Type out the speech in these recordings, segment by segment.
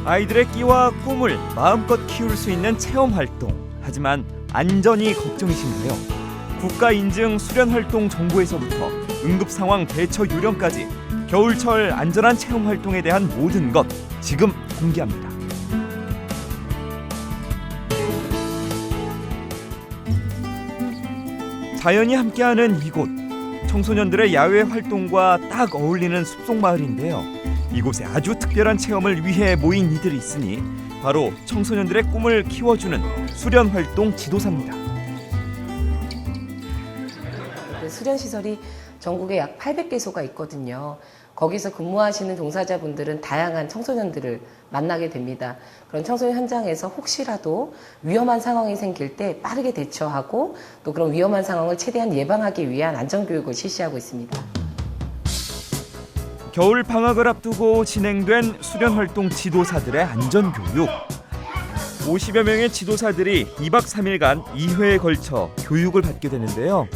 아이들의 끼와 꿈을 마음껏 키울 수 있는 체험 활동. 하지만 안전이 걱정이신가요? 국가 인증 수련 활동 정보에서부터 응급 상황 대처 요령까지 겨울철 안전한 체험 활동에 대한 모든 것 지금 공개합니다. 자연이 함께하는 이곳, 청소년들의 야외 활동과 딱 어울리는 숲속 마을인데요. 이곳에 아주 특별한 체험을 위해 모인 이들이 있으니 바로 청소년들의 꿈을 키워주는 수련활동 지도사입니다. 수련시설이 전국에 약 800개소가 있거든요. 거기서 근무하시는 종사자분들은 다양한 청소년들을 만나게 됩니다. 그런 청소년 현장에서 혹시라도 위험한 상황이 생길 때 빠르게 대처하고 또 그런 위험한 상황을 최대한 예방하기 위한 안전교육을 실시하고 있습니다. 겨울 방학을 앞두고 진행된 수련활동 지도사들의 안전교육. 50여 명의 지도사들이 2박 3일간 2회에 걸쳐 교육을 받게 되는데요.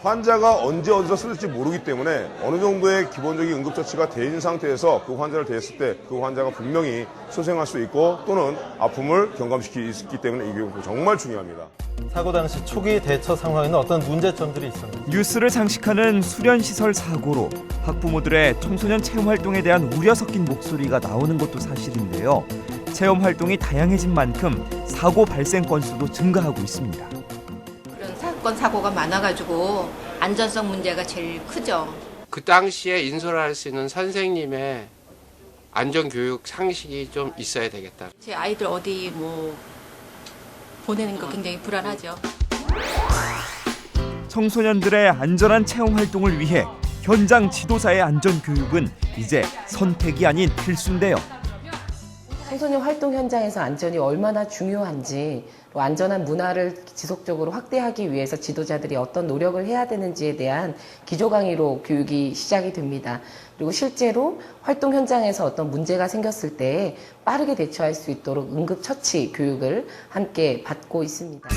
환자가 언제 어디서 쓰러질지 모르기 때문에 어느 정도의 기본적인 응급처치가 돼 있는 상태에서 그 환자를 대했을 때 그 환자가 분명히 소생할 수 있고 또는 아픔을 경감시킬 수 있기 때문에 이 교육은 정말 중요합니다. 사고 당시 초기 대처 상황에는 어떤 문제점들이 있었는지. 뉴스를 장식하는 수련시설 사고로 학부모들의 청소년 체험활동에 대한 우려 섞인 목소리가 나오는 것도 사실인데요. 체험활동이 다양해진 만큼 사고 발생 건수도 증가하고 있습니다. 이런 사건 사고가 많아가지고 안전성 문제가 제일 크죠. 그 당시에 인솔할 수 있는 선생님의 안전교육 상식이 좀 있어야 되겠다. 제 아이들 어디 보내는 거 굉장히 불안하죠. 청소년들의 안전한 체험 활동을 위해 현장 지도사의 안전교육은 이제 선택이 아닌 필수인데요. 청소년 활동 현장에서 안전이 얼마나 중요한지, 또 안전한 문화를 지속적으로 확대하기 위해서 지도자들이 어떤 노력을 해야 되는지에 대한 기조 강의로 교육이 시작이 됩니다. 그리고 실제로 활동 현장에서 어떤 문제가 생겼을 때 빠르게 대처할 수 있도록 응급처치 교육을 함께 받고 있습니다.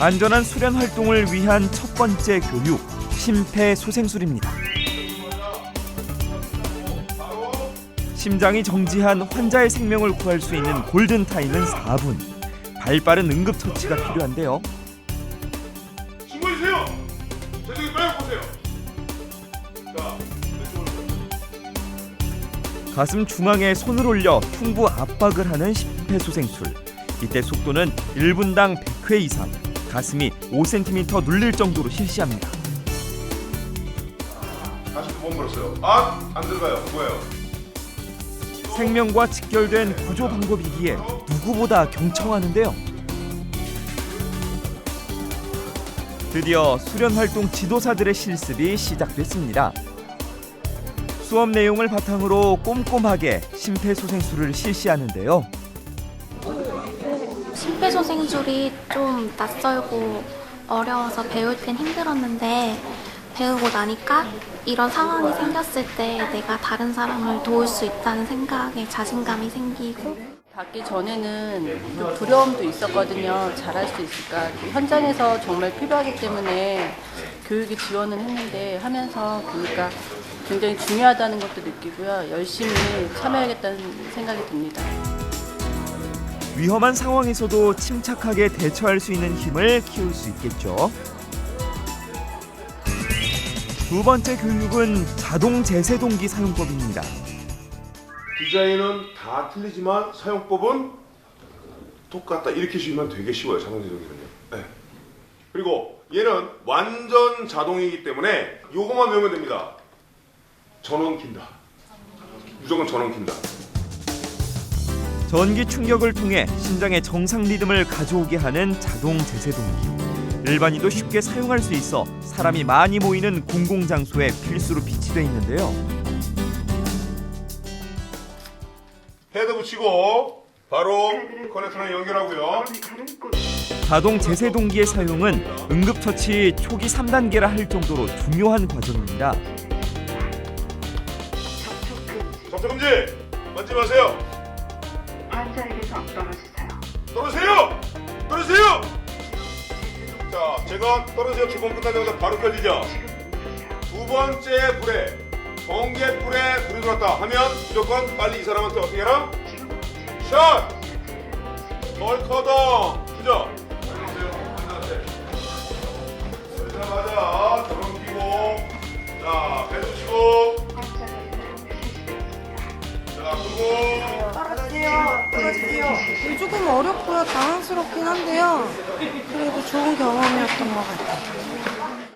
안전한 수련 활동을 위한 첫 번째 교육, 심폐소생술입니다. 심장이 정지한 환자의 생명을 구할 수 있는 골든타임은 4분. 발빠른 응급처치가 필요한데요. 신고해주세요. 저쪽에 빨리 보세요. 자, 가슴 중앙에 손을 올려 흉부 압박을 하는 심폐소생술. 이때 속도는 1분당 100회 이상, 가슴이 5cm 눌릴 정도로 실시합니다. 다시 몸 물었어요. 안 들어가요. 뭐예요? 생명과 직결된 구조 방법이기에 누구보다 경청하는데요. 드디어 수련활동 지도사들의 실습이 시작됐습니다. 수업 내용을 바탕으로 꼼꼼하게 심폐소생술을 실시하는데요. 심폐소생술이 좀 낯설고 어려워서 배울 땐 힘들었는데 배우고 나니까 이런 상황이 생겼을 때 내가 다른 사람을 도울 수 있다는 생각에 자신감이 생기고. 받기 전에는 좀 두려움도 있었거든요. 잘할 수 있을까. 현장에서 정말 필요하기 때문에 교육에 지원을 했는데 하면서 보니까 굉장히 중요하다는 것도 느끼고요. 열심히 참여하겠다는 생각이 듭니다. 위험한 상황에서도 침착하게 대처할 수 있는 힘을 키울 수 있겠죠. 두 번째 교육은 자동 제세동기 사용법입니다. 디자인은 다 틀리지만 사용법은 똑같다. 이렇게 쉬면 되게 쉬워요. 자동제동기는요. 네. 그리고 얘는 완전 자동이기 때문에 요것만 외우면 됩니다. 전원 킨다. 무조건 전원 킨다. 전기 충격을 통해 심장의 정상 리듬을 가져오게 하는 자동 제세동기. 일반인도 쉽게 사용할 수 있어 사람이 많이 모이는 공공장소에 필수로 비치되어 있는데요. 헤드 붙이고 바로 커넥터랑 연결하고요. 자동 제세동기의 사용은 응급처치 초기 3단계라 할 정도로 중요한 과정입니다. 접촉 금지! 만지지 마세요! 환자에게서 떨어지세요. 떨어지세요! 떨어지세요! 자, 제가 떨어지세요 기본 끝나자마자 바로 켜지죠? 두 번째 불에, 전개 불에 불이 들어왔다 하면 무조건 빨리 이 사람한테 어떻게 해라? 액션! 덜커덩! 그죠? 맞아. 드럼 끼고. 자, 배도 치고. 자, 끄고. 떨어질게요. 조금 어렵고요. 당황스럽긴 한데요. 그래도 좋은 경험이었던 것 같아요.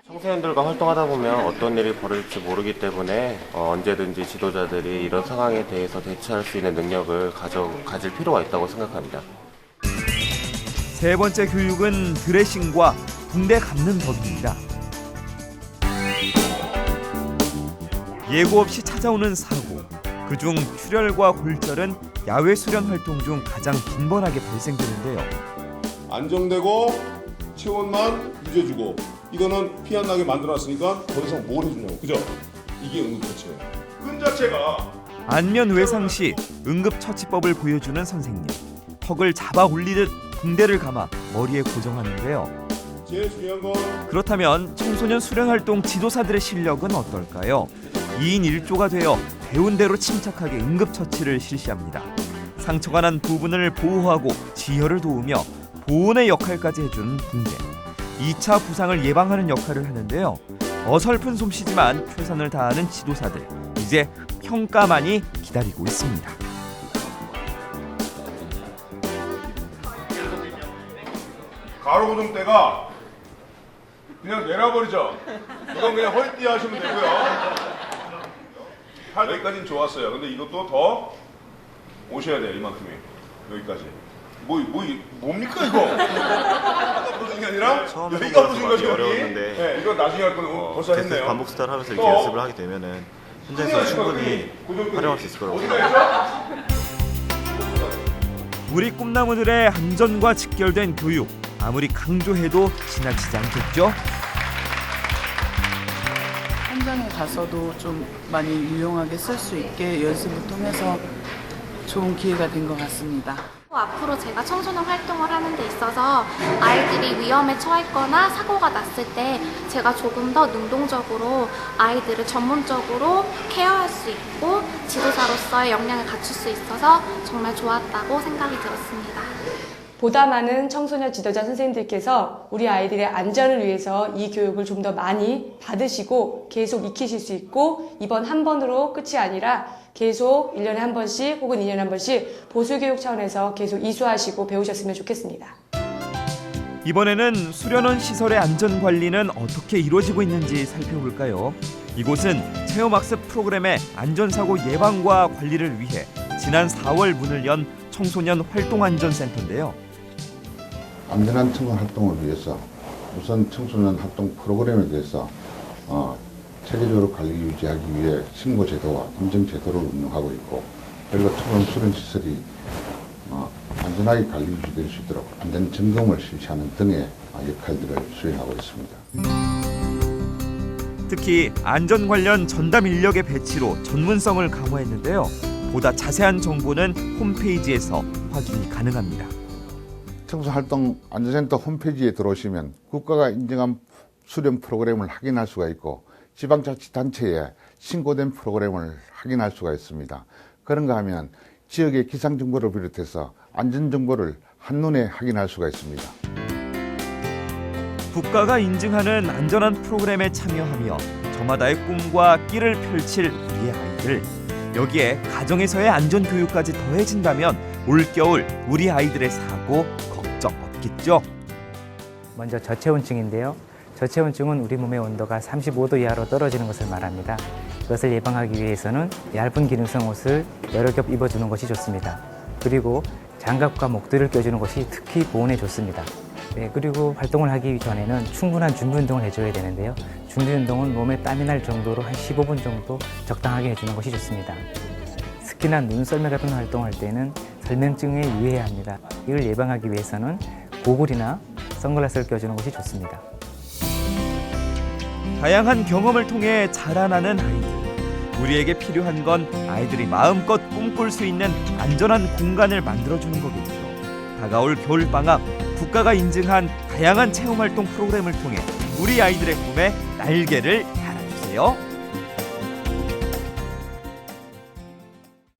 청소년들과 활동하다 보면 어떤 일이 벌어질지 모르기 때문에 언제든지 지도자들이 이런 상황에 대해서 대처할 수 있는 능력을 가질 필요가 있다고 생각합니다. 세 번째 교육은 드레싱과 붕대 감는 법입니다. 예고 없이 찾아오는 사고, 그중 출혈과 골절은 야외 수련 활동 중 가장 빈번하게 발생되는데요. 안정되고 체온만 유지해주고 이거는 피 안 나게 만들어놨으니까 더 이상 뭘 해주냐고. 그죠? 이게 응급처치예요. 끈 자체가 안면 외상 시 응급처치법을 보여주는 선생님. 턱을 잡아 올리듯 붕대를 감아 머리에 고정하는데요. 제일 중요한 건 그렇다면 청소년 수련활동 지도사들의 실력은 어떨까요? 2인 1조가 되어 배운 대로 침착하게 응급처치를 실시합니다. 상처가 난 부분을 보호하고 지혈을 도우며 보온의 역할까지 해주는 붕대. 2차 부상을 예방하는 역할을 하는데요. 어설픈 솜씨지만 최선을 다하는 지도사들. 이제 평가만이 기다리고 있습니다. 가로 고정대가 그냥 내려버리죠. 이건 그냥 허리띠 하시면 되고요. 여기까지는 좋았어요. 근데 이것도 더 오셔야 돼요. 이만큼이. 여기까지. 뭡니까 이거? 부러진 게 아니라 여기가 부러진 거죠. 어려웠는데. 네, 이거 나중에 할 거는 벌써 했네요. 계속 반복 스타를 하면서 이렇게 연습을 하게 되면은 현장에서 충분히 활용할 수 있을 거라고 생각합니다. 우리 꿈나무들의 안전과 직결된 교육. 아무리 강조해도 지나치지 않겠죠? 현장에 가서도 좀 많이 유용하게 쓸 수 있게 연습을 통해서 좋은 기회가 된 것 같습니다. 앞으로 제가 청소년 활동을 하는 데 있어서 아이들이 위험에 처했거나 사고가 났을 때 제가 조금 더 능동적으로 아이들을 전문적으로 케어할 수 있고 지도자로서의 역량을 갖출 수 있어서 정말 좋았다고 생각이 들었습니다. 보다 많은 청소년 지도자 선생님들께서 우리 아이들의 안전을 위해서 이 교육을 좀 더 많이 받으시고 계속 익히실 수 있고 이번 한 번으로 끝이 아니라 계속 1년에 한 번씩 혹은 2년에 한 번씩 보수교육 차원에서 계속 이수하시고 배우셨으면 좋겠습니다. 이번에는 수련원 시설의 안전관리는 어떻게 이루어지고 있는지 살펴볼까요? 이곳은 체험학습 프로그램의 안전사고 예방과 관리를 위해 지난 4월 문을 연 청소년 활동안전센터인데요. 안전한 청소년 활동을 위해서 우선 청소년 활동 프로그램에 대해서 체계적으로 관리 유지하기 위해 신고 제도와 인증 제도를 운영하고 있고 그리고 청소년 수련 시설이 안전하게 관리 유지될 수 있도록 안전 점검을 실시하는 등의 역할들을 수행하고 있습니다. 특히 안전 관련 전담 인력의 배치로 전문성을 강화했는데요. 보다 자세한 정보는 홈페이지에서 확인이 가능합니다. 청소년활동 안전센터 홈페이지에 들어오시면 국가가 인정한 수련 프로그램을 확인할 수가 있고 지방자치단체에 신고된 프로그램을 확인할 수가 있습니다. 그런가 하면 지역의 기상정보를 비롯해서 안전정보를 한눈에 확인할 수가 있습니다. 국가가 인증하는 안전한 프로그램에 참여하며 저마다의 꿈과 끼를 펼칠 우리의 아이들. 여기에 가정에서의 안전교육까지 더해진다면 올겨울 우리 아이들의 사고 걱정 없겠죠? 먼저 저체온증인데요. 저체온증은 우리 몸의 온도가 35도 이하로 떨어지는 것을 말합니다. 이것을 예방하기 위해서는 얇은 기능성 옷을 여러 겹 입어주는 것이 좋습니다. 그리고 장갑과 목도리를 껴주는 것이 특히 보온에 좋습니다. 그리고 활동을 하기 전에는 충분한 준비 운동을 해줘야 되는데요. 준비 운동은 몸에 땀이 날 정도로 한 15분 정도 적당하게 해주는 것이 좋습니다. 특히나 눈썰매 같은 활동할 때는 설명증에 유의해야 합니다. 이걸 예방하기 위해서는 고글이나 선글라스를 껴주는 것이 좋습니다. 다양한 경험을 통해 자라나는 아이들. 우리에게 필요한 건 아이들이 마음껏 꿈꿀 수 있는 안전한 공간을 만들어주는 거겠죠. 다가올 겨울방학, 국가가 인증한 다양한 체험활동 프로그램을 통해 우리 아이들의 꿈에 날개를 달아주세요.